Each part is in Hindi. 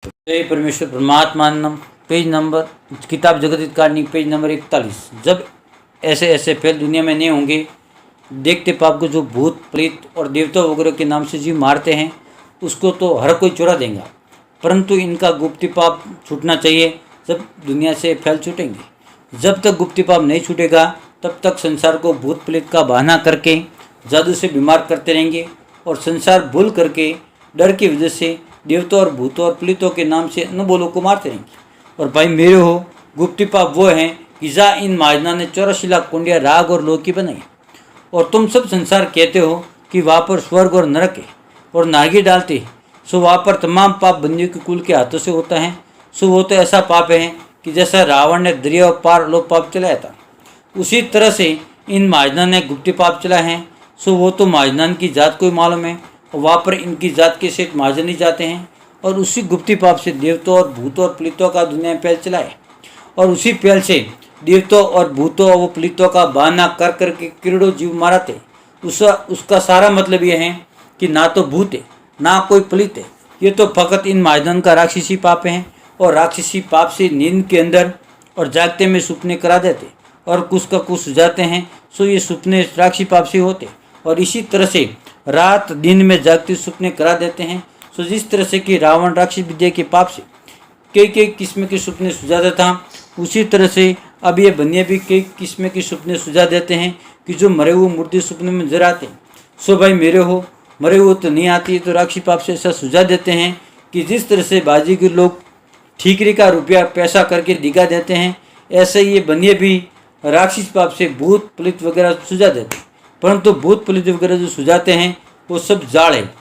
जय परमेश्वर परमात्मानम। पेज नंबर, किताब जगत हित कारणी, पेज नंबर 41। जब ऐसे ऐसे फेल दुनिया में नहीं होंगे, देखते पाप को जो भूत प्रेत और देवता वगैरह के नाम से जीव मारते हैं उसको तो हर कोई चुरा देगा, परंतु इनका गुप्ती पाप छूटना चाहिए। जब दुनिया से फैल छूटेंगे, जब तक गुप्ती पाप नहीं छूटेगा तब तक संसार को भूत प्रेत का बहाना करके जादू से बीमार करते रहेंगे और संसार भूल करके डर की वजह से देवताओं और भूतों और प्रेतों के नाम से अनबोलों को मारते रहेंगे। और भाई मेरे हो, गुप्ती पाप वो हैं कि जहाँ इन महाजना ने 84 लाख कुंडिया राग और लोह की बनाई और तुम सब संसार कहते हो कि वहाँ पर स्वर्ग और नरक है और नागी डालते हैं, सो वहाँ पर तमाम पाप बंदियों के कुल के हाथों से होता है। सो वो तो ऐसा पाप है कि जैसा रावण ने दरिया और पार लोक पाप चलाया था, उसी तरह से इन महाजना ने गुप्ती पाप चलाए हैं। सो वो तो महाजनान की जात को ही मालूम है और वहाँ पर इनकी जात के सेठ महाजन ही जाते हैं और उसी गुप्ती पाप से देवताओं और भूतों और प्रेतों का दुनिया में पैल चलाए और उसी पैल से देवताओं और भूतों और वो प्रेतों का बहाना कर करके किरड़ों जीव माराते। उसका सारा मतलब यह है कि ना तो भूत है ना कोई प्रेत है, ये तो फकत इन महाजन का राक्षसी पाप है और राक्षसी पाप से नींद के अंदर और जागते में सपने करा देते और कुछ का कुछ सुझाते हैं। सो ये सपने राक्षसी पाप से होते और इसी तरह से रात दिन में जागते सपने करा देते हैं। सो जिस तरह से कि रावण राक्षस विद्या के पाप से कई किस्म के सपने सुझाता था, उसी तरह से अब ये बनिए भी कई किस्म के सपने सुझा देते हैं कि जो मरे हुए मुर्दे सपने में नजर आते हैं। सो भाई मेरे हो, मरे हुए तो नहीं आती, तो राक्षसी पाप से ऐसा सुझा देते हैं कि जिस तरह से बाजीगर लोग ठीकरी का रुपया पैसा करके दिखा देते हैं, ऐसे ये बनिए भी राक्षस पाप से भूत प्रेत वगैरह सुझा देते हैं। परंतु भूत प्रेत वगैरह जो सुझाते हैं वो सब जाड़ है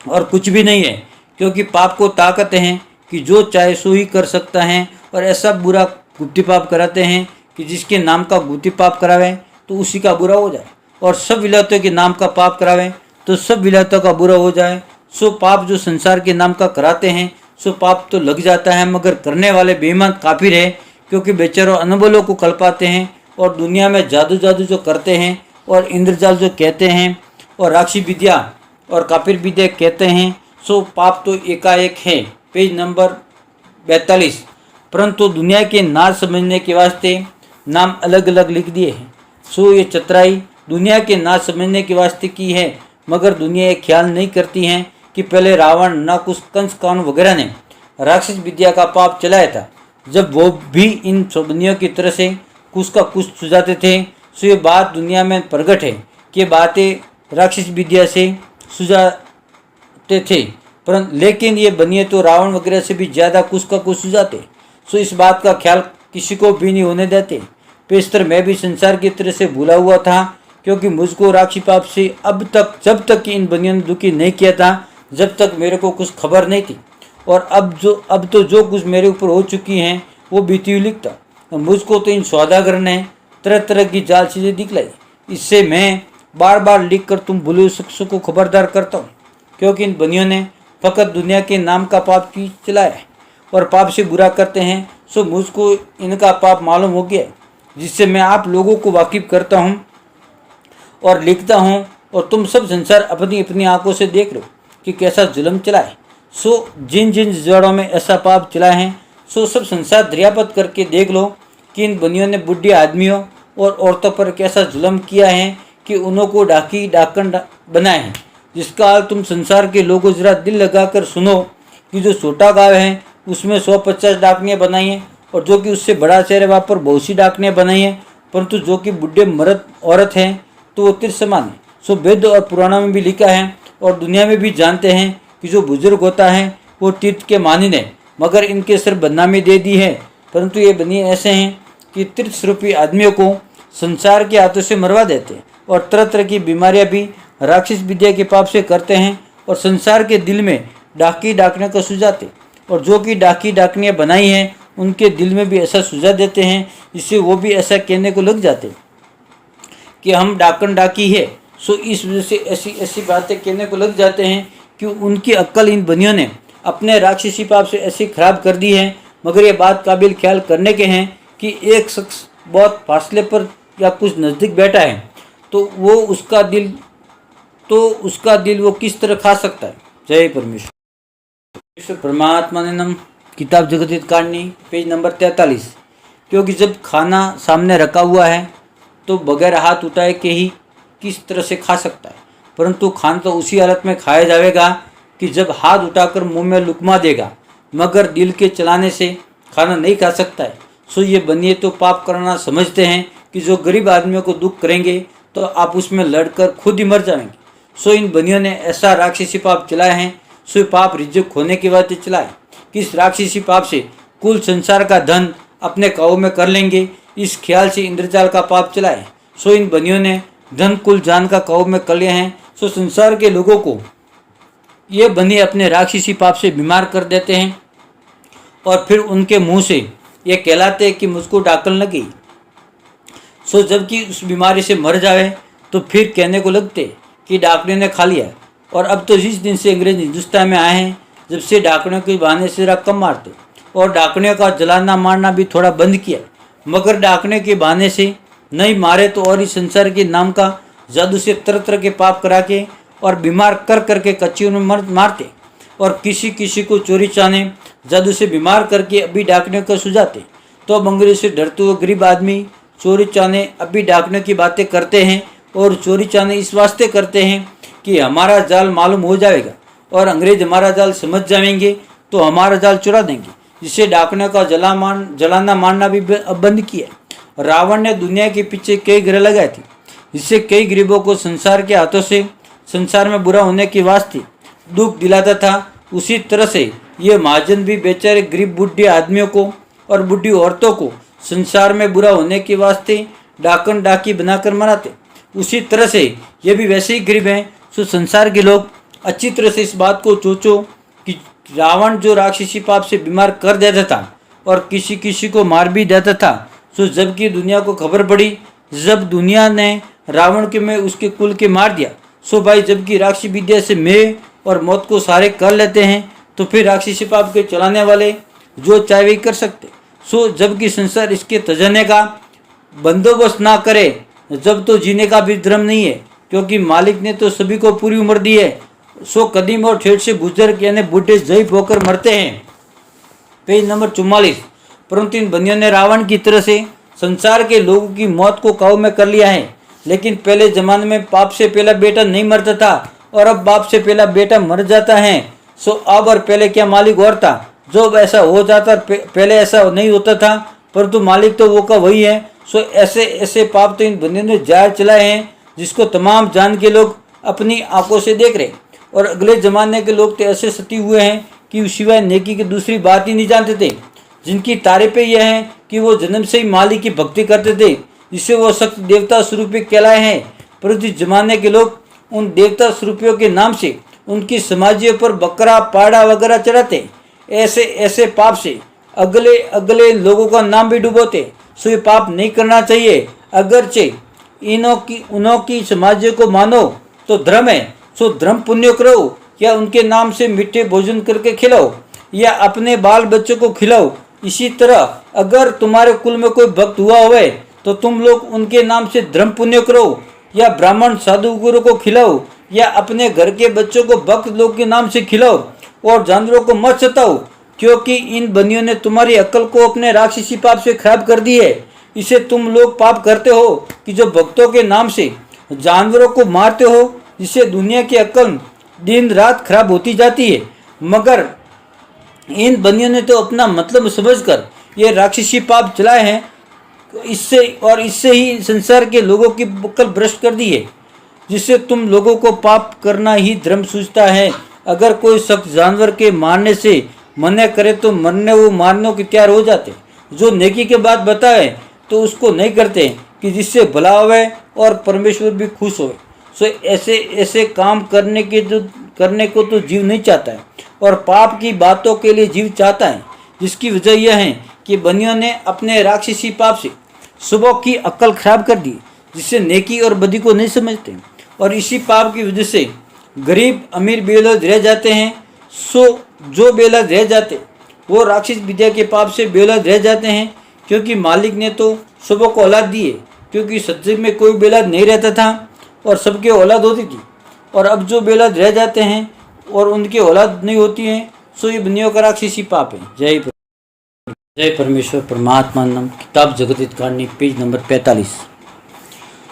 और कुछ भी नहीं है, क्योंकि पाप को ताकत है कि जो चाहे सो ही कर सकता है और ऐसा बुरा गुप्ती पाप कराते हैं कि जिसके नाम का गुप्ती पाप करावे तो उसी का बुरा हो जाए और सब विलायतों के नाम का पाप करावे तो सब विलायतों का बुरा हो जाए। सो पाप जो संसार के नाम का कराते हैं सो पाप तो लग जाता है, मगर करने वाले बेईमान काफिर है, क्योंकि बेचारों अनबलों को कल्पाते हैं और दुनिया में जादू जो करते हैं और इंद्रजाल जो कहते हैं और राक्षसी विद्या और काफिर विद्या कहते हैं। सो पाप तो एकाएक है। Page number 42। परंतु दुनिया के नार समझने के वास्ते नाम अलग अलग लिख दिए हैं। सो ये चतुराई दुनिया के नार समझने के वास्ते की है, मगर दुनिया ये ख्याल नहीं करती है कि पहले रावण ना कुछ कंस कान वगैरह ने राक्षस विद्या का पाप चलाया था, जब वो भी इन बंदियों की तरह से कुछ का कुछ सुझाते थे। सो ये बात दुनिया में प्रकट है कि बातें राक्षस विद्या से सुझाते थे, परंतु लेकिन ये बनिए तो रावण वगैरह से भी ज़्यादा कुछ का कुछ सुझाते। सो इस बात का ख्याल किसी को भी नहीं होने देते। पेशतर मैं भी संसार की तरह से भूला हुआ था, क्योंकि मुझको राक्षसी पाप से अब तक जब तक कि इन बनियों ने दुखी नहीं किया था, जब तक मेरे को कुछ खबर नहीं थी। और अब तो जो कुछ मेरे ऊपर हो चुकी हैं वो बीती हुई लिखता। मुझको तो इन सौदागर ने तरह तरह की जाल चीज़ें दिखलाई, इससे मैं बार बार लिख कर तुम भूले शख्सों को खबरदार करता हूँ, क्योंकि इन बनियों ने फकत दुनिया के नाम का पाप की चलाया है और पाप से बुरा करते हैं। सो मुझको इनका पाप मालूम हो गया, जिससे मैं आप लोगों को वाकिफ करता हूँ और लिखता हूँ और तुम सब संसार अपनी अपनी आंखों से देख लो कि कैसा जुल्म चलाए। सो जिन जिन जड़ों में ऐसा पाप चलाए हैं सो सब संसार दरियापत करके देख लो कि इन बनियों ने बुढ़ी आदमियों और औरतों पर कैसा जुल्म किया है कि उन्हों को डाकन बनाए हैं। जिसका हाल तुम संसार के लोगों जरा दिल लगाकर सुनो कि जो छोटा गाँव है उसमें 150 डाकनियाँ बनाई हैं और जो कि उससे बड़ा शहर है वहाँ पर बहुत सी डाकनियाँ बनाई हैं, परंतु जो कि बुढ़े मर्द औरत हैं तो वो तीर समान है। सो वेद और पुराणों में भी लिखा है और दुनिया में भी जानते हैं कि जो बुजुर्ग होता है वो तीर्थ के मानिन है, मगर इनके सिर्फ बदनामी दे दी है। परंतु ये बनिए ऐसे हैं कि तीर्थ स्वरूपी आदमियों को संसार के हाथों से मरवा देते हैं और तरह तरह की बीमारियां भी राक्षस विद्या के पाप से करते हैं और संसार के दिल में डाकी डाकने को सुझाते और जो कि डाकी डाकनियाँ बनाई हैं उनके दिल में भी ऐसा सुझा देते हैं, जिससे वो भी ऐसा कहने को लग जाते कि हम डाकन डाकी है। सो इस वजह से ऐसी ऐसी बातें कहने को लग जाते हैं कि उनकी अक्ल इन बनियों ने अपने राक्षसी पाप से ऐसी खराब कर दी है। मगर ये बात काबिल ख्याल करने के हैं कि एक शख्स बहुत फासले पर या कुछ नज़दीक बैठा है तो उसका दिल वो किस तरह खा सकता है। जय परमेश्वर। परमात्मानंदम किताब जगत कांडनी पेज नंबर 43। क्योंकि जब खाना सामने रखा हुआ है तो बगैर हाथ उठाए के ही किस तरह से खा सकता है, परंतु खाना तो उसी हालत में खाया जाएगा कि जब हाथ उठाकर मुंह में लुकमा देगा, मगर दिल के चलाने से खाना नहीं खा सकता है। सो ये बनिए तो पाप करना समझते हैं कि जो गरीब आदमियों को दुख करेंगे तो आप उसमें लड़कर खुद ही मर जाएंगे। सो इन बनियों ने ऐसा राक्षसी पाप चलाए हैं, सो पाप रिज्जक होने की बात चलाए कि इस राक्षसी पाप से कुल संसार का धन अपने काबू में कर लेंगे, इस ख्याल से इंद्रजाल का पाप चलाए। सो इन बनियों ने धन कुल जान का काबू में कर लिए हैं। सो संसार के लोगों को ये बनी अपने राक्षसी पाप से बीमार कर देते हैं और फिर उनके मुंह से ये कहलाते हैं कि मुझको डाकन लगी। सो जबकि उस बीमारी से मर जावे तो फिर कहने को लगते कि डाकने ने खा लिया। और अब तो जिस दिन से अंग्रेज हिंदुस्तान में आए हैं, जब से डाकने के बहाने से जरा कम मारते और डाकने का जलाना मारना भी थोड़ा बंद किया, मगर डाकने के बहाने से नहीं मारे तो और इस संसार के नाम का जादू से तरह तरह के पाप करा के और बीमार कर करके कच्ची में मारते और किसी किसी को चोरी चाने जादू से बीमार करके अभी डाकने को सुझाते। तो अब अंग्रेज से डरते हुए गरीब आदमी चोरी चाने अभी डाकने की बातें करते हैं और चोरी चाने इस वास्ते करते हैं कि हमारा जाल मालूम हो जाएगा और अंग्रेज हमारा जाल समझ जाएंगे तो हमारा जाल चुरा देंगे, जिससे डाकने का जलाना मारना भी अब बंद किया। रावण ने दुनिया के पीछे कई ग्रह लगाए थे, जिससे कई गरीबों को संसार के हाथों से संसार में बुरा होने के वास्ते दुख दिलाता था। उसी तरह से ये महाजन भी बेचारे गरीब बुढ़े आदमियों को और बुढ़ी औरतों को संसार में बुरा होने के वास्ते डाकन डाकी बनाकर मराते। उसी तरह से ये भी वैसे ही गरीब हैं। सो संसार के लोग अच्छी तरह से इस बात को सोचो कि रावण जो राक्षसी पाप से बीमार कर देता था और किसी किसी को मार भी देता था। सो जबकि दुनिया को खबर पड़ी, जब दुनिया ने रावण के में उसके कुल के मार दिया, सो भाई जबकि राक्षसी विद्या से मेह और मौत को सारे कर लेते हैं तो फिर राक्षसी पाप के चलाने वाले जो चाहे वही कर सकते। सो जबकि संसार इसके तजने का बंदोबस्त ना करे, जब तो जीने का भी धर्म नहीं है, क्योंकि मालिक ने तो सभी को पूरी उम्र दी है। सो कदीम और ठेठ से बुजुर्ग यानी बूढ़े जयीफ होकर मरते हैं। Page number 44। परंतु इन बनियों ने रावण की तरह से संसार के लोगों की मौत को काबू में कर लिया है। लेकिन पहले जमाने में बाप से पहला बेटा नहीं मरता था और अब बाप से पहला बेटा मर जाता है। सो अब और पहले क्या मालिक और था, जो ऐसा हो जाता, पहले ऐसा नहीं होता था, परंतु मालिक तो वो का वही है। सो ऐसे ऐसे पाप तो इन बंदियों ने जाहिर चलाए हैं, जिसको तमाम जान के लोग अपनी आंखों से देख रहे। और अगले ज़माने के लोग तो ऐसे सती हुए हैं कि सिवाय नेकी की दूसरी बात ही नहीं जानते थे, जिनकी तारीफें यह हैं कि वो जन्म से ही मालिक की भक्ति करते थे, जिससे वो सख्त देवता स्वरूपी कहलाए हैं। परंतु इस जमाने के लोग उन देवता स्वरूपियों के नाम से उनकी समाजियों पर बकरा पाड़ा वगैरह चढ़ाते। ऐसे ऐसे पाप से अगले अगले लोगों का नाम भी डुबोते। सो ये पाप नहीं करना चाहिए। अगरचे उनों की समाजियों को मानो तो धर्म है, सो धर्म पुण्य करो, या उनके नाम से मीठे भोजन करके खिलाओ या अपने बाल बच्चों को खिलाओ। इसी तरह अगर तुम्हारे कुल में कोई भक्त हुआ होवे तो तुम लोग उनके नाम से धर्म पुण्य करो, या ब्राह्मण साधु गुरु को खिलाओ, या अपने घर के बच्चों को भक्त लोग के नाम से खिलाओ, और जानवरों को मत सताओ, क्योंकि इन बनियों ने तुम्हारी अक्ल को अपने राक्षसी पाप से खराब कर दी है। इसे तुम लोग पाप करते हो कि जो भक्तों के नाम से जानवरों को मारते हो, जिससे दुनिया की अक्ल दिन रात खराब होती जाती है। मगर इन बनियों ने तो अपना मतलब समझकर ये राक्षसी पाप चलाए हैं, इससे ही संसार के लोगों की अक्ल भ्रष्ट कर दी है, जिससे तुम लोगों को पाप करना ही धर्म सूझता है। अगर कोई शख्स जानवर के मारने से मना करे तो मरने वो मारने को तैयार हो जाते। जो नेकी के बात बताए तो उसको नहीं करते कि जिससे भला होवे और परमेश्वर भी खुश होवे। सो ऐसे ऐसे काम करने को तो जीव नहीं चाहता है, और पाप की बातों के लिए जीव चाहता है। जिसकी वजह यह है कि बनियों ने अपने राक्षसी पाप से सुबह की अक्ल खराब कर दी, जिससे नेकी और बदी को नहीं समझते, और इसी पाप की वजह से गरीब अमीर बेऔलाद रह जाते हैं। सो जो बेऔलाद रह जाते वो राक्षस विद्या के पाप से बेऔलाद रह जाते हैं, क्योंकि मालिक ने तो सबों को औलाद दी है, क्योंकि सत्युग में कोई बेऔलाद नहीं रहता था और सबके औलाद होती थी। और अब जो बेऔलाद रह जाते हैं और उनकी औलाद नहीं होती हैं, सो ये बनियों का राक्षसी पाप है। जय परमेश्वर परमात्मानंद, किताब जगत हित कारणी, पेज नंबर 45।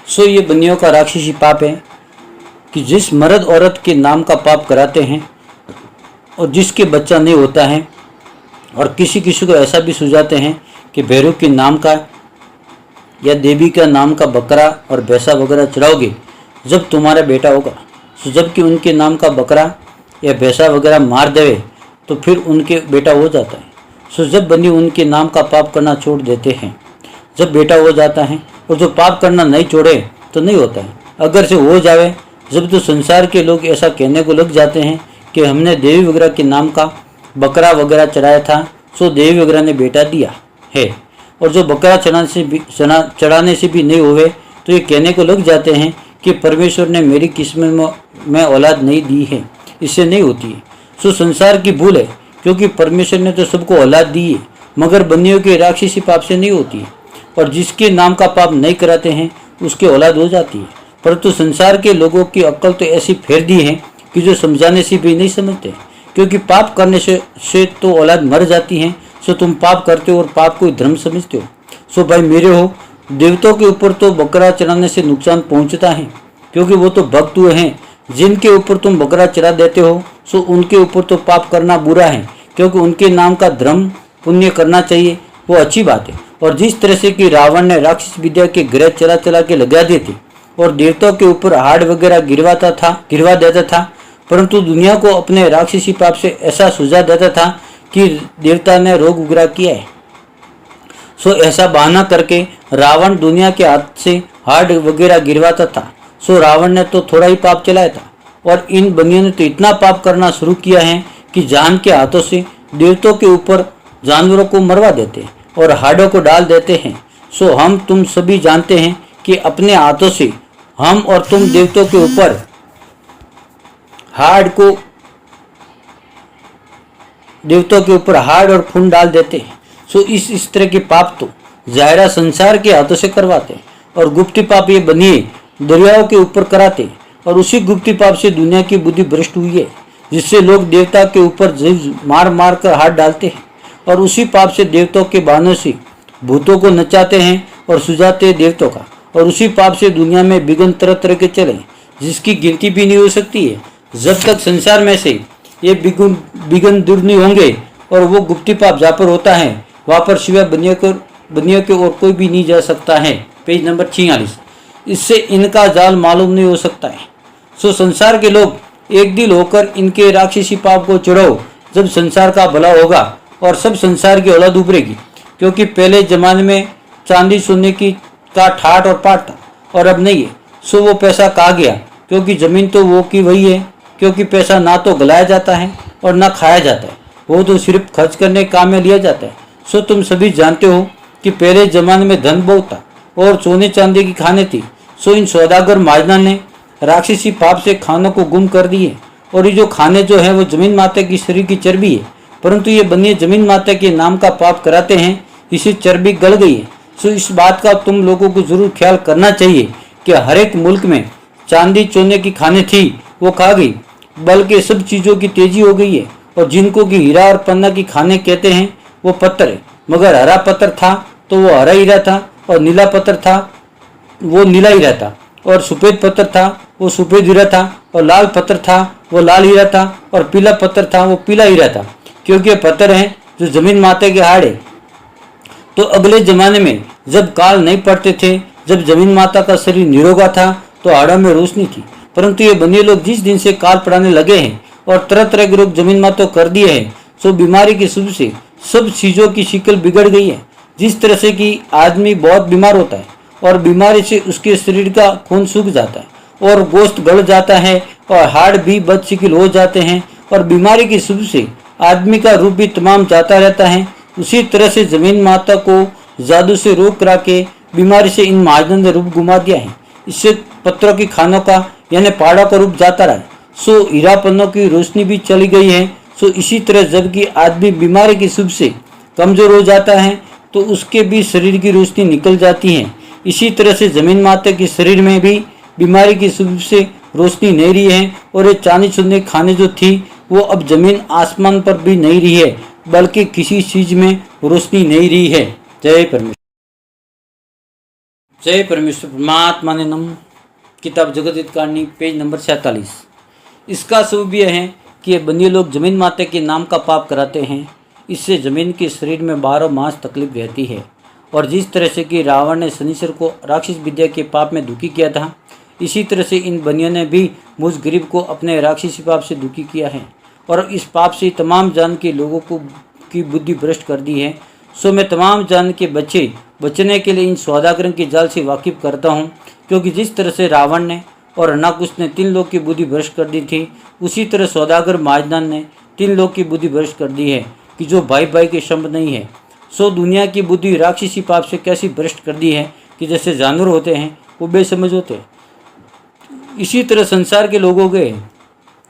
सो ये बनियों का राक्षसी पाप है कि जिस मर्द औरत के नाम का पाप कराते हैं और जिसके बच्चा नहीं होता है, और किसी किसी को ऐसा भी सुझाते हैं कि भैरव के नाम का या देवी का नाम का बकरा और भैंसा वगैरह चढ़ाओगे जब तुम्हारा बेटा होगा। सो जबकि उनके नाम का बकरा या भैंसा वगैरह मार देवे तो फिर उनके बेटा हो जाता है। सो जब बनी उनके नाम का पाप करना छोड़ देते हैं, जब बेटा हो जाता है, और जो पाप करना नहीं छोड़े तो नहीं होता है। अगर से हो जावे जब तो संसार के लोग ऐसा कहने को लग जाते हैं कि हमने देवी वगैरह के नाम का बकरा वगैरह चढ़ाया था, सो देवी वगैरह ने बेटा दिया है। और जो बकरा चढ़ाने से भी नहीं हुए तो ये कहने को लग जाते हैं कि परमेश्वर ने मेरी किस्मत में औलाद नहीं दी है, इससे नहीं होती है। सो संसार की भूल है, क्योंकि परमेश्वर ने तो सबको औलाद दी है, मगर बनियों के राक्षसी पाप से नहीं होती है। और जिसके नाम का पाप नहीं कराते हैं उसकी औलाद हो जाती है। परंतु संसार के लोगों की अक्ल तो ऐसी फेर दी है कि जो समझाने से भी नहीं समझते, क्योंकि पाप करने से तो औलाद मर जाती है। सो तुम पाप करते हो और पाप को धर्म समझते हो। सो भाई मेरे हो, देवताओं के ऊपर तो बकरा चढ़ाने से नुकसान पहुंचता है, क्योंकि वो तो भक्त हुए हैं। जिनके ऊपर तुम बकरा चढ़ा देते हो सो उनके ऊपर तो पाप करना बुरा है, क्योंकि उनके नाम का धर्म पुण्य करना चाहिए, वो अच्छी बात है। और जिस तरह से कि रावण ने राक्षस विद्या के ग्रह चला चला के लगा देते और देवताओं के ऊपर हाड़ वगैरह गिरवा देता था, परंतु दुनिया को अपने राक्षसी पाप से ऐसा सुझा देता था कि देवता ने रोग वगैरह किया है। सो ऐसा बहाना करके रावण दुनिया के हाथ से हाड़ वगैरह गिरवाता था। सो रावण ने तो थोड़ा ही पाप चलाया था, और इन बनियों ने तो इतना पाप करना शुरू किया है कि जान के हाथों से देवताओं के ऊपर जानवरों को मरवा देते हैं और हाड़ों को डाल देते हैं। सो हम तुम सभी जानते हैं कि अपने हाथों से हम और तुम देवताओं के ऊपर हाड़ और खून डाल देते हैं। सो इस तरह के पाप तो जाहिरा संसार के हाथों से करवाते हैं, और गुप्ती पाप ये बनिए दरियाओं के ऊपर कराते हैं। और उसी गुप्ती पाप से दुनिया की बुद्धि भ्रष्ट हुई है, जिससे लोग देवता के ऊपर जीव मार मार कर हाथ डालते हैं। और उसी पाप से देवताओं के बहानों से भूतों को नचाते हैं और सुझाते हैं देवताओं का। और उसी पाप से दुनिया में विघ्न तरह तरह के चले, जिसकी गिनती भी नहीं हो सकती है। जब तक संसार में से ये विघ्न दूर नहीं होंगे और वो गुप्ती पाप जहाँ पर होता है वहाँ पर शिवा बनियों के और कोई भी नहीं जा सकता है। Page number 46। इससे इनका जाल मालूम नहीं हो सकता है। सो संसार के लोग एक दिल होकर इनके राक्षसी पाप को चढ़ाओ, जब संसार का भला होगा और सब संसार की औलाद उभरेगी। क्योंकि पहले जमाने में चांदी सोने का ठाट और पाट था, और अब नहीं है। सो वो पैसा कहाँ गया, क्योंकि जमीन तो वो की वही है। क्योंकि पैसा ना तो गलाया जाता है और ना खाया जाता है, वो तो सिर्फ खर्च करने काम में लिया जाता है। सो तुम सभी जानते हो कि पहले जमाने में धन बहुत था और सोने चांदी की खाने थी। सो इन सौदागर महाजना ने राक्षसी पाप से खानों को गुम कर दिए, और ये जो खाने जो है वो जमीन माता की शरीर की चर्बी है। परंतु ये बनिए जमीन माता के नाम का पाप कराते हैं, इसी चर्बी गल गई है। सो इस बात का तुम लोगों को जरूर ख्याल करना चाहिए कि हर एक मुल्क में चांदी सोने की खाने थी वो खा गई, बल्कि सब चीज़ों की तेजी हो गई है। और जिनको कि हीरा और पन्ना की खाने कहते हैं वो पत्थर है, मगर हरा पत्थर था तो वो हरा हीरा था, और नीला पत्थर था वो नीला हीरा था, और सफ़ेद पत्थर था वो सफ़ेद हीरा था, और लाल पत्थर था वो लाल हीरा था, और पीला पत्थर था वो पीला हीरा था। क्योंकि ये पत्थर हैं जो जमीन माता के हाड़ है। तो अगले जमाने में जब काल नहीं पड़ते थे, जब जमीन माता का शरीर निरोगा था, तो हाड़ों में रोशनी थी। परंतु ये बनिए लोग जिस दिन से काल पड़ाने लगे हैं और तरह तरह के रोग जमीन माता कर दिए हैं, सो बीमारी की शुभ से सब चीज़ों की शिकल बिगड़ गई है। जिस तरह से कि आदमी बहुत बीमार होता है और बीमारी से उसके शरीर का खून सूख जाता है और गोश्त गल जाता है और हाड़ भी बदशिकिल हो जाते हैं, और बीमारी की शुभ से आदमी का रूप भी तमाम जाता रहता है। उसी तरह से जमीन माता को जादू से रोक करा के बीमारी से इन महाजनों ने रूप घुमा दिया है। इससे पत्थरों की खानों का यानी पहाड़ों का रूप जाता रहा है। सो हीरापन्नों की रोशनी भी चली गई है। सो इसी तरह जबकि आदमी बीमारी की शुभ से कमजोर हो जाता है तो उसके भी शरीर की रोशनी निकल जाती है। इसी तरह से जमीन माता के शरीर में भी बीमारी की शुभ से रोशनी नहीं रही है, और ये चांदी चूने खाने जो थी वो अब जमीन आसमान पर भी नहीं रही है, बल्कि किसी चीज में रोशनी नहीं रही है। जय परमेश्वर। जय परमेश्वर। परमात्मा ने नम। किताब जगत हित कारणी पेज नंबर 47। इसका सबूत यह है कि ये बनिए लोग जमीन माता के नाम का पाप कराते हैं। इससे जमीन के शरीर में 12 मास तकलीफ रहती है। और जिस तरह से कि रावण ने शनिश्चर को राक्षस विद्या के पाप में दुखी किया था, इसी तरह से इन बनियों ने भी मुझ गरीब को अपने राक्षसी पाप से दुखी किया है और इस पाप से तमाम जान के लोगों को की बुद्धि भ्रष्ट कर दी है। सो मैं तमाम जान के बचने के लिए इन सौदागरों के जाल से वाकिफ करता हूँ, क्योंकि जिस तरह से रावण ने और अनाकुश ने 3 लोग की बुद्धि भ्रष्ट कर दी थी, उसी तरह सौदागर माजदान ने 3 लोग की बुद्धि भ्रष्ट कर दी है कि जो भाई भाई के संबंध नहीं है। सो दुनिया की बुद्धि राक्षसी पाप से कैसी भ्रष्ट कर दी है कि जैसे जानवर होते हैं वो बेसमझ होते हैं, इसी तरह संसार के लोगों के,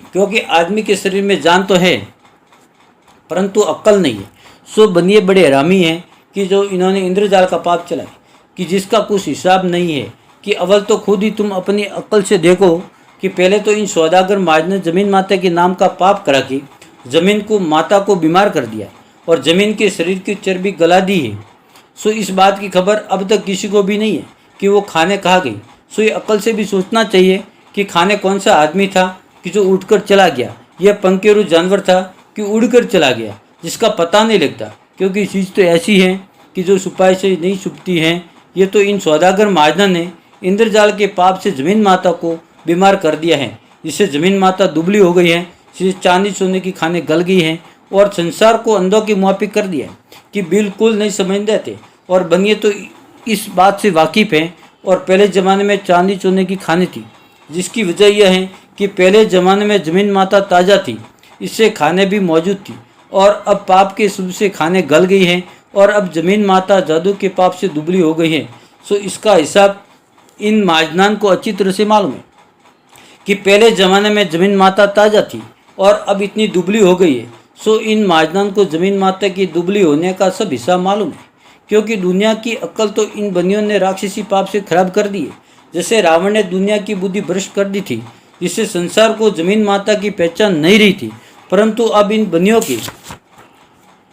क्योंकि आदमी के शरीर में जान तो है परंतु अक्ल नहीं है। सो बनिए बड़े हरामी हैं कि जो इन्होंने इंद्रजाल का पाप चलाए कि जिसका कुछ हिसाब नहीं है। कि अव्वल तो खुद ही तुम अपनी अक्ल से देखो कि पहले तो इन सौदागर माज ने जमीन माता के नाम का पाप करा के जमीन को माता को बीमार कर दिया और जमीन के शरीर की चर्बी गला दी है। सो इस बात की खबर अब तक किसी को भी नहीं है कि वो खाने कहाँ गई। सो ये अक्ल से भी सोचना चाहिए कि खाने कौन सा आदमी था कि जो उठकर चला गया, यह पंखेरु जानवर था कि उड़कर चला गया, जिसका पता नहीं लगता, क्योंकि चीज़ तो ऐसी है कि जो छुपाई से नहीं छुपती है। ये तो इन सौदागर महाजन ने इंद्रजाल के पाप से जमीन माता को बीमार कर दिया है, जिससे जमीन माता दुबली हो गई है, जिससे चांदी सोने की खाने गल गई हैं और संसार को अंधों की मुआफिक कर दिया है कि बिल्कुल नहीं समझ देते। और बनिए तो इस बात से वाकिफ़ हैं। और पहले ज़माने में चांदी सोने की खाने थी, जिसकी वजह यह है कि पहले ज़माने में जमीन माता ताज़ा थी, इससे खाने भी मौजूद थी। और अब पाप के शुभ से खाने गल गई हैं और अब जमीन माता जादू के पाप से दुबली हो गई है। सो इसका हिसाब इन माजनान को अच्छी तरह से मालूम है कि पहले ज़माने में जमीन माता ताज़ा थी और अब इतनी दुबली हो गई है। सो इन माजनान को जमीन माता की दुबली होने का सब हिसाब मालूम है, क्योंकि दुनिया की अक्ल तो इन बनियों ने राक्षसी पाप से खराब कर दी है। जैसे रावण ने दुनिया की बुद्धि भ्रष्ट कर दी थी, जिससे संसार को जमीन माता की पहचान नहीं रही थी, परंतु अब इन बनियों की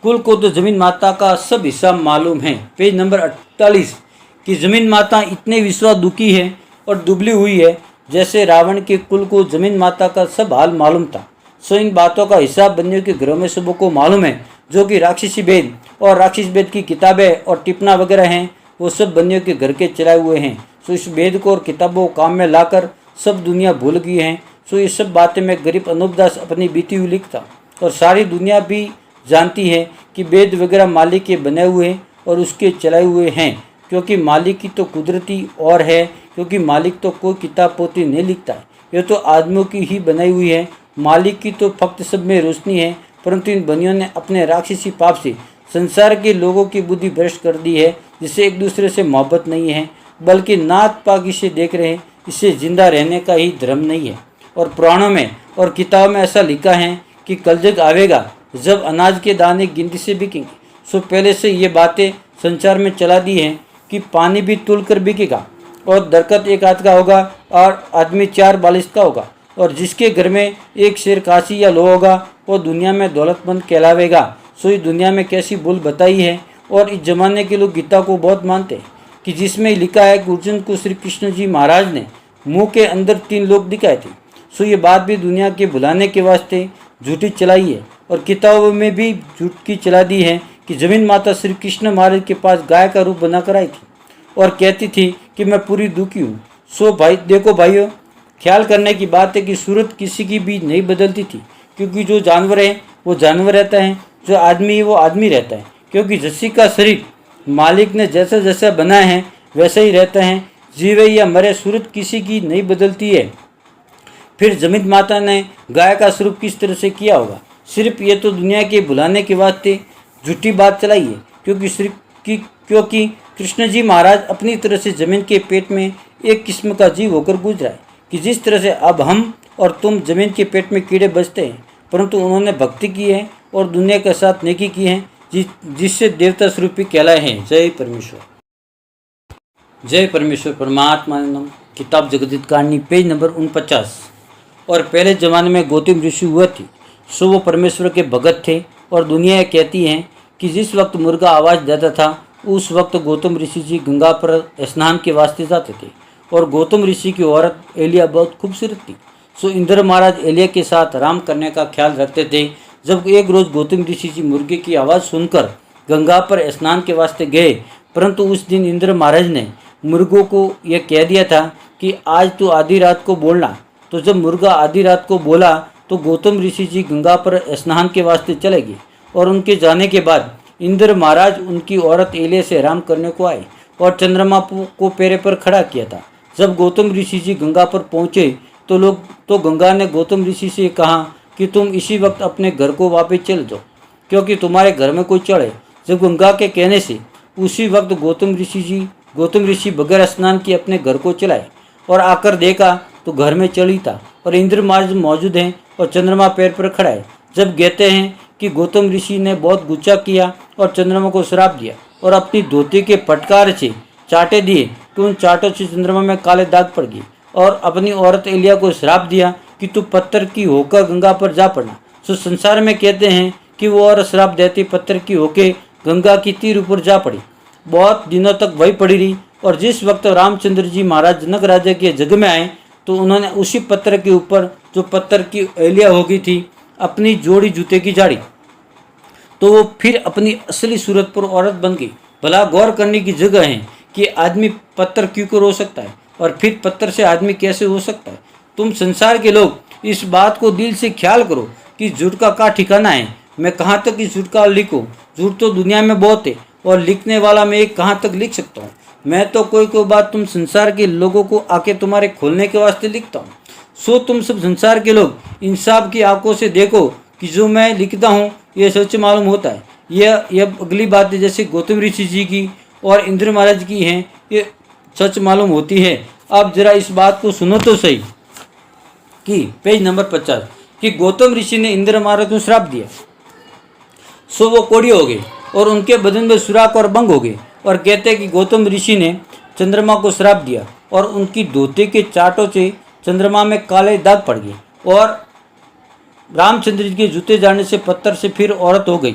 कुल को तो जमीन माता का सब हिसाब मालूम है। पेज नंबर 48 कि जमीन माता इतने विश्वास दुखी है और दुबली हुई है, जैसे रावण के कुल को जमीन माता का सब हाल मालूम था। सो इन बातों का हिसाब बनियों के घरों में सबों को मालूम है, जो कि राक्षसी वेद और राक्षस वेद की किताबें और टिप्पणा वगैरह हैं, वो सब बनियों के घर के चलाए हुए हैं। सो इस वेद को और किताबों को काम में लाकर सब दुनिया भूल गई है। सो ये सब बातें मैं गरीब अनूपदास अपनी बीती हुई लिखता और सारी दुनिया भी जानती है कि वेद वगैरह मालिक के बने हुए और उसके चलाए हुए हैं, क्योंकि मालिक की तो कुदरती और है, क्योंकि मालिक तो कोई किताब पोती नहीं लिखता है, ये तो आदमियों की ही बनाई हुई है। मालिक की तो फक्त सब में रोशनी है, परंतु इन बनियों ने अपने राक्षसी पाप से संसार के लोगों की बुद्धि भ्रष्ट कर दी है, जिससे एक दूसरे से मोहब्बत नहीं है, बल्कि नात पाक इसे देख रहे हैं। इससे जिंदा रहने का ही धर्म नहीं है। और पुराणों में और किताबों में ऐसा लिखा है कि कलयुग आवेगा जब अनाज के दाने गिनती से बिकेंगे। सो पहले से ये बातें संचार में चला दी हैं कि पानी भी तुल कर बिकेगा और दरकत एक हाथ का होगा और आदमी 4 बालिश का होगा, और जिसके घर में एक शेर काशी या लो होगा वो दुनिया में दौलतमंद कहलावेगा। सो इस दुनिया में कैसी भूल बताई है। और इस जमाने के लोग गीता को बहुत मानते हैं कि जिसमें लिखा है कि अर्जुन को श्री कृष्ण जी महाराज ने मुंह के अंदर 3 लोग दिखाए थे। सो ये बात भी दुनिया के भुलाने के वास्ते झूठी चलाई है और किताबों में भी झूठ की चला दी है कि जमीन माता श्री कृष्ण महाराज के पास गाय का रूप बनाकर आई थी और कहती थी कि मैं पूरी दुखी हूँ। सो भाई देखो भाइयों, ख्याल करने की बात है कि सूरत किसी की भी नहीं बदलती थी, क्योंकि जो जानवर है वो जानवर रहता है, जो आदमी है वो आदमी रहता है, क्योंकि जस्सी का शरीर मालिक ने जैसा जैसा बनाया है वैसे ही रहता है। जीवे या मरे सूरत किसी की नहीं बदलती है। फिर जमीन माता ने गाय का स्वरूप किस तरह से किया होगा? सिर्फ ये तो दुनिया के भुलाने के वास्ते झूठी बात चलाई है, क्योंकि कृष्ण जी महाराज अपनी तरह से जमीन के पेट में एक किस्म का जीव होकर गुजरा है कि जिस तरह से अब हम और तुम जमीन के पेट में कीड़े बचते हैं, परंतु उन्होंने भक्ति की है और दुनिया के साथ नेकी की है, जिससे देवता स्वरूपी कहलाए हैं। जय परमेश्वर। जय परमेश्वर। परमात्मा नम। किताब जगत कारणी पेज नंबर 49। और पहले ज़माने में गौतम ऋषि हुआ थी, सो वो परमेश्वर के भगत थे। और दुनिया ये कहती है कि जिस वक्त मुर्गा आवाज़ देता था उस वक्त गौतम ऋषि जी गंगा पर स्नान के वास्ते जाते थे। और गौतम ऋषि की औरत एलिया बहुत खूबसूरत थी। सो इंद्र महाराज एलिया के साथ आराम करने का ख्याल रखते थे। जब एक रोज़ गौतम ऋषि जी मुर्गे की आवाज़ सुनकर गंगा पर स्नान के वास्ते गए, परंतु उस दिन इंद्र महाराज ने मुर्गों को यह कह दिया था कि आज तो आधी रात को बोलना। तो जब मुर्गा आधी रात को बोला तो गौतम ऋषि जी गंगा पर स्नान के वास्ते चले गए। और उनके जाने के बाद इंद्र महाराज उनकी औरत एलिया से आराम करने को आए और चंद्रमा को पैरे पर खड़ा किया था। जब गौतम ऋषि जी गंगा पर पहुँचे तो गंगा ने गौतम ऋषि से कहा कि तुम इसी वक्त अपने घर को वापस चले जाओ, क्योंकि तुम्हारे घर में कोई चढ़े। जब गंगा के कहने से उसी वक्त गौतम ऋषि बगैर स्नान किए अपने घर को चलाए और आकर देखा तो घर में चढ़ी था और इंद्र महाराज मौजूद हैं और चंद्रमा पैर पर खड़ा है। जब कहते हैं कि गौतम ऋषि ने बहुत गुस्सा किया और चंद्रमा को श्राप दिया और अपनी धोती के फटकार से चाटे दिए कि उन चाटों से चंद्रमा में काले दाग पड़ गए। और अपनी औरत एलिया को श्राप दिया कि तू पत्थर की होकर गंगा पर जा पड़ना। सो संसार में कहते हैं कि वो औरत श्राप देती पत्थर की होके गंगा की तीर ऊपर जा पड़ी। बहुत दिनों तक वही पड़ी रही। और जिस वक्त रामचंद्र जी महाराज जनक राजा के जग में आए तो उन्होंने उसी पत्थर के ऊपर, जो पत्थर की एलिया हो गई थी, अपनी जोड़ी जूते की झाड़ी, तो वो फिर अपनी असली सूरत पर औरत बन गई। भला गौर करने की जगह है कि आदमी पत्थर क्यों कर हो सकता है और फिर पत्थर से आदमी कैसे हो सकता है। तुम संसार के लोग इस बात को दिल से ख्याल करो कि झूठ का क्या ठिकाना है। मैं कहाँ तक इस झूठ का लिखूँ? झूठ तो दुनिया में बहुत है और लिखने वाला मैं एक कहाँ तक लिख सकता हूँ। मैं तो कोई बात तुम संसार के लोगों को आके तुम्हारे खोलने के वास्ते लिखता हूँ। सो तुम सब संसार के लोग इंसाफ की आंखों से देखो कि जो मैं लिखता हूँ ये सच मालूम होता है। यह अगली बात जैसे गौतम ऋषि जी की और इंद्र महाराज की हैं, ये सच मालूम होती है। अब जरा इस बात को सुनो तो सही कि पेज नंबर 50 कि गौतम ऋषि ने इंद्र महाराज को श्राप दिया। सो वो कोढ़ी हो गए और उनके बदन में सुराख और बंग हो गए। और कहते हैं कि गौतम ऋषि ने चंद्रमा को श्राप दिया और उनकी धोती के चाटों से चंद्रमा में काले दाग पड़ गए। और रामचंद्र जी के जूते जाने से पत्थर से फिर औरत हो गई।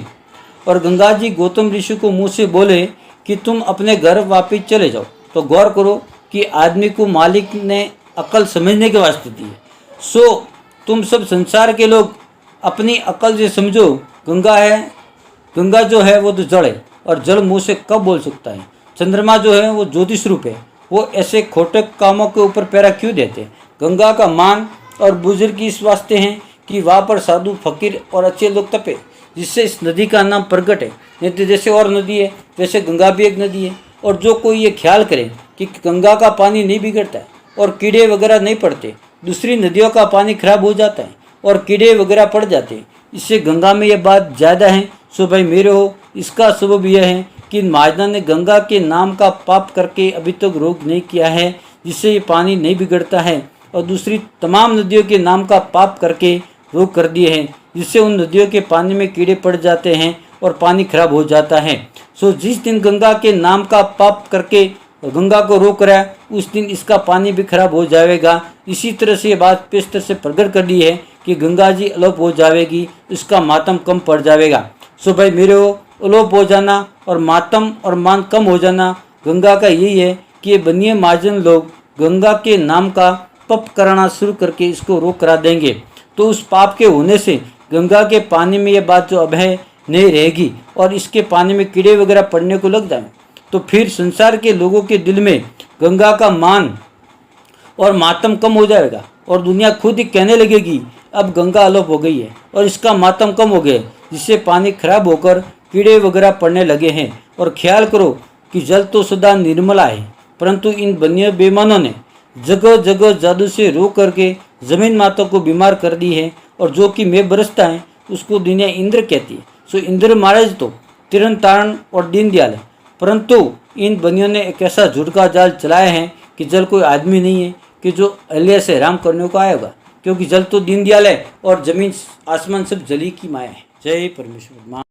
और गंगा जी गौतम ऋषि को मुँह से बोले कि तुम अपने घर वापिस चले जाओ। तो गौर करो कि आदमी को मालिक ने अकल समझने के वास्ते दी है। सो तुम सब संसार के लोग अपनी अकल से समझो, गंगा जो है वो तो जड़ है और जड़ मुँह से कब बोल सकता है। चंद्रमा जो है वो ज्योतिष रूप है, वो ऐसे खोटे कामों के ऊपर पैरा क्यों देते। गंगा का मान और बुजुर्ग इस वास्ते हैं कि वहाँ पर साधु फकीर और अच्छे लोग तपे, जिससे इस नदी का नाम प्रगट है। नहीं तो जैसे और नदी है वैसे गंगा भी एक नदी है। और जो कोई ये ख्याल करे कि गंगा का पानी नहीं बिगड़ता है और कीड़े वगैरह नहीं पड़ते, दूसरी नदियों का पानी खराब हो जाता है और कीड़े वगैरह पड़ जाते हैं, इससे गंगा में ये बात ज़्यादा है। सो भाई मेरे हो, इसका सबब यह है कि महाजना ने गंगा के नाम का पाप करके अभी तक रोक नहीं किया है, जिससे ये पानी नहीं बिगड़ता है। और दूसरी तमाम नदियों के नाम का पाप करके रोक कर दिए हैं, जिससे उन नदियों के पानी में कीड़े पड़ जाते हैं और पानी खराब हो जाता है। सो जिस दिन गंगा के नाम का पाप करके गंगा को रोक रहा है उस दिन इसका पानी भी खराब हो जाएगा। इसी तरह से ये बात पेस्तर से प्रकट कर दी है कि गंगा जी अलोप हो जाएगी, इसका मातम कम पड़ जाएगा। सो भाई मेरे हो, अलोप हो जाना और मातम और मान कम हो जाना गंगा का यही है कि ये बनिए महाजन लोग गंगा के नाम का पाप कराना शुरू करके इसको रोक करा देंगे। तो उस पाप के होने से गंगा के पानी में ये बात जो अब है नहीं रहेगी और इसके पानी में कीड़े वगैरह पड़ने को लग जाए, तो फिर संसार के लोगों के दिल में गंगा का मान और मातम कम हो जाएगा और दुनिया खुद ही कहने लगेगी अब गंगा अलोप हो गई है और इसका मातम कम हो गया, जिससे पानी खराब होकर कीड़े वगैरह पड़ने लगे हैं। और ख्याल करो कि जल तो सदा निर्मला है, परंतु इन बनिया बेईमानों ने जगह जगह जादू से रो करके जमीन माता को बीमार कर दी है। और जो कि मैं बरसता है उसको दुनिया इंद्र कहती है। सो इंद्र महाराज तो तिरन तारण और दीनदयाल है, परंतु इन बनियों ने एक ऐसा झूठ का जाल चलाया है कि जल कोई आदमी नहीं है कि जो एलिया से आराम करने को आएगा, क्योंकि जल तो दीनदयाल है और जमीन आसमान सब जली की माया है। जय परमेश्वर।